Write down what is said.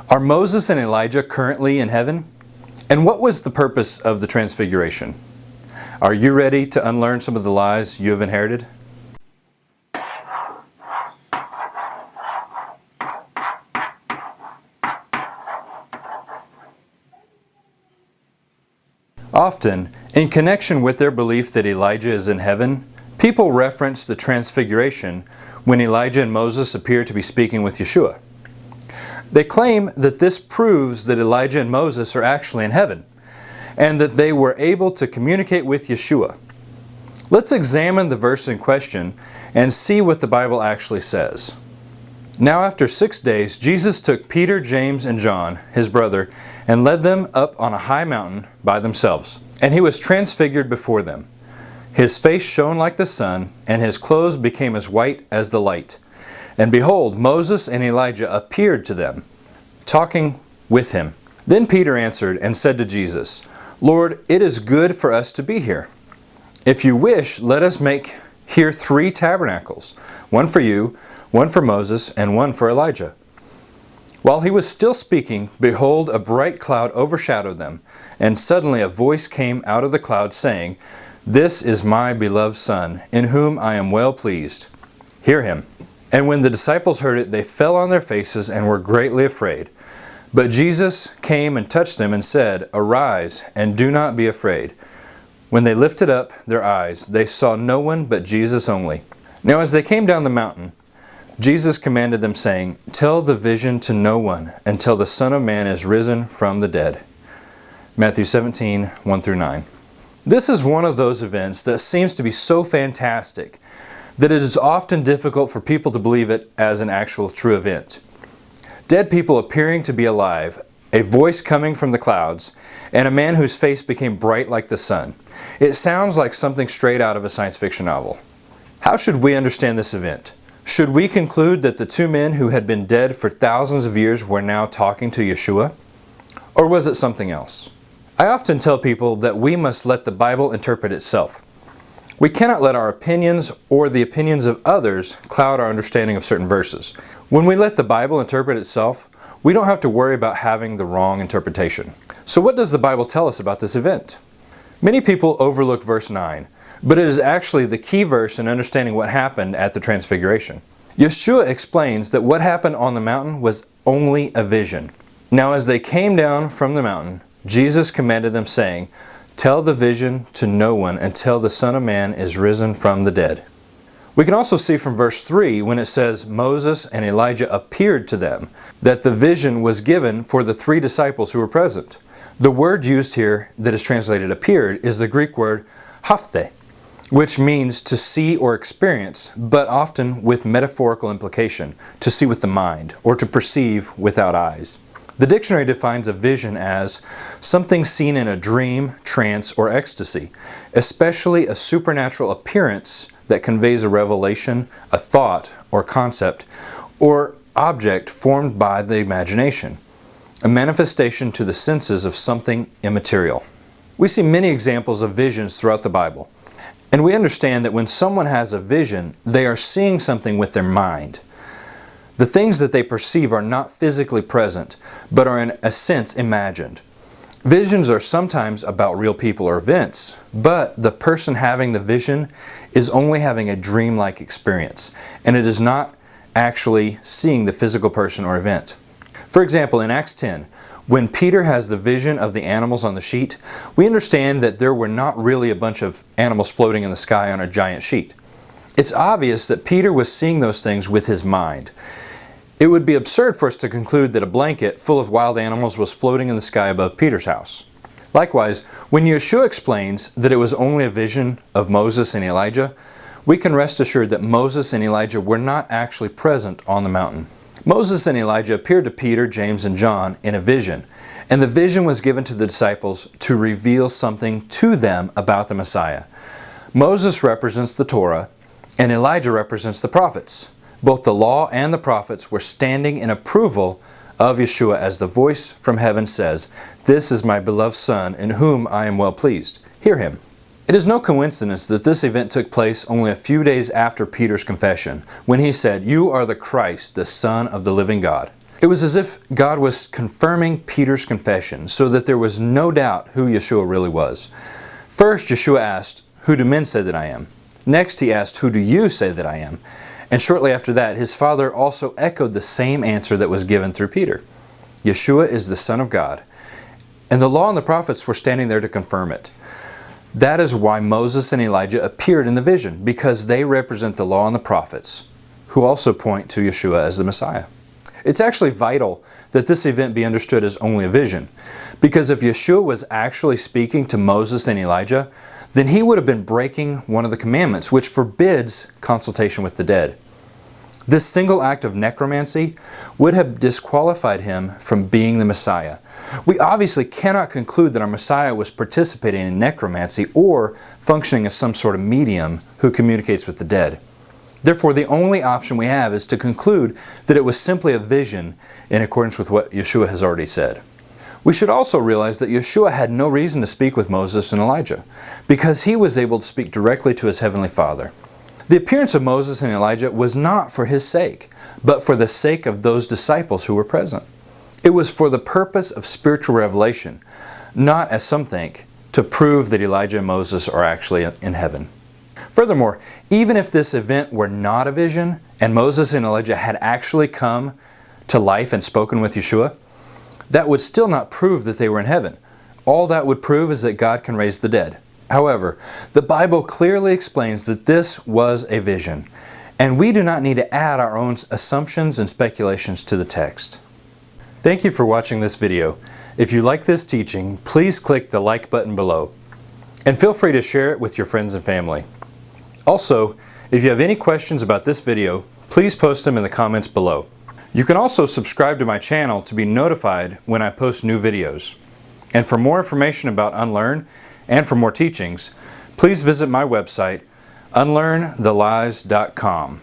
Are Moses and Elijah currently in heaven? And what was the purpose of the Transfiguration? Are you ready to unlearn some of the lies you have inherited? Often, in connection with their belief that Elijah is in heaven, people reference the Transfiguration when Elijah and Moses appear to be speaking with Yeshua. They claim that this proves that Elijah and Moses are actually in heaven, and that they were able to communicate with Yeshua. Let's examine the verse in question and see what the Bible actually says. Now after 6 days, Jesus took Peter, James, and John, his brother, and led them up on a high mountain by themselves. And he was transfigured before them. His face shone like the sun, and his clothes became as white as the light. And behold, Moses and Elijah appeared to them, talking with him. Then Peter answered and said to Jesus, "Lord, it is good for us to be here. If you wish, let us make here 3 tabernacles, one for you, one for Moses, and one for Elijah." While he was still speaking, behold, a bright cloud overshadowed them, and suddenly a voice came out of the cloud saying, "This is my beloved Son, in whom I am well pleased. Hear him." And when the disciples heard it, they fell on their faces and were greatly afraid. But Jesus came and touched them and said, "Arise, and do not be afraid." When they lifted up their eyes, they saw no one but Jesus only. Now as they came down the mountain, Jesus commanded them, saying, "Tell the vision to no one until the Son of Man is risen from the dead." Matthew 17, 1-9. This is one of those events that seems to be so fantastic that it is often difficult for people to believe it as an actual true event. Dead people appearing to be alive, a voice coming from the clouds, and a man whose face became bright like the sun. It sounds like something straight out of a science fiction novel. How should we understand this event? Should we conclude that the 2 men who had been dead for thousands of years were now talking to Yeshua? Or was it something else? I often tell people that we must let the Bible interpret itself. We cannot let our opinions or the opinions of others cloud our understanding of certain verses. When we let the Bible interpret itself, we don't have to worry about having the wrong interpretation. So what does the Bible tell us about this event? Many people overlook verse 9, but it is actually the key verse in understanding what happened at the Transfiguration. Yeshua explains that what happened on the mountain was only a vision. Now as they came down from the mountain, Jesus commanded them, saying, "Tell the vision to no one until the Son of Man is risen from the dead." We can also see from verse 3, when it says Moses and Elijah appeared to them, that the vision was given for the 3 disciples who were present. The word used here that is translated appeared is the Greek word haphthe, which means to see or experience, but often with metaphorical implication, to see with the mind, or to perceive without eyes. The dictionary defines a vision as something seen in a dream, trance, or ecstasy, especially a supernatural appearance that conveys a revelation, a thought, or concept, or object formed by the imagination, a manifestation to the senses of something immaterial. We see many examples of visions throughout the Bible, and we understand that when someone has a vision, they are seeing something with their mind. The things that they perceive are not physically present, but are in a sense imagined. Visions are sometimes about real people or events, but the person having the vision is only having a dreamlike experience, and it is not actually seeing the physical person or event. For example, in Acts 10, when Peter has the vision of the animals on the sheet, we understand that there were not really a bunch of animals floating in the sky on a giant sheet. It's obvious that Peter was seeing those things with his mind. It would be absurd for us to conclude that a blanket full of wild animals was floating in the sky above Peter's house. Likewise, when Yeshua explains that it was only a vision of Moses and Elijah, we can rest assured that Moses and Elijah were not actually present on the mountain. Moses and Elijah appeared to Peter, James, and John in a vision, and the vision was given to the disciples to reveal something to them about the Messiah. Moses represents the Torah, and Elijah represents the prophets. Both the law and the prophets were standing in approval of Yeshua as the voice from heaven says, "This is my beloved Son, in whom I am well pleased. Hear him." It is no coincidence that this event took place only a few days after Peter's confession, when he said, "You are the Christ, the Son of the living God." It was as if God was confirming Peter's confession so that there was no doubt who Yeshua really was. First, Yeshua asked, "Who do men say that I am?" Next, he asked, "Who do you say that I am?" And shortly after that, his Father also echoed the same answer that was given through Peter. Yeshua is the Son of God. And the law and the prophets were standing there to confirm it. That is why Moses and Elijah appeared in the vision, because they represent the law and the prophets, who also point to Yeshua as the Messiah. It's actually vital that this event be understood as only a vision, because if Yeshua was actually speaking to Moses and Elijah, then he would have been breaking one of the commandments, which forbids consultation with the dead. This single act of necromancy would have disqualified him from being the Messiah. We obviously cannot conclude that our Messiah was participating in necromancy or functioning as some sort of medium who communicates with the dead. Therefore, the only option we have is to conclude that it was simply a vision in accordance with what Yeshua has already said. We should also realize that Yeshua had no reason to speak with Moses and Elijah, because he was able to speak directly to his heavenly Father. The appearance of Moses and Elijah was not for his sake, but for the sake of those disciples who were present. It was for the purpose of spiritual revelation, not, as some think, to prove that Elijah and Moses are actually in heaven. Furthermore, even if this event were not a vision, and Moses and Elijah had actually come to life and spoken with Yeshua, that would still not prove that they were in heaven. All that would prove is that God can raise the dead. However, the Bible clearly explains that this was a vision, and we do not need to add our own assumptions and speculations to the text. Thank you for watching this video. If you like this teaching, please click the like button below, and feel free to share it with your friends and family. Also, if you have any questions about this video, please post them in the comments below. You can also subscribe to my channel to be notified when I post new videos. And for more information about Unlearn and for more teachings, please visit my website, unlearnthelies.com.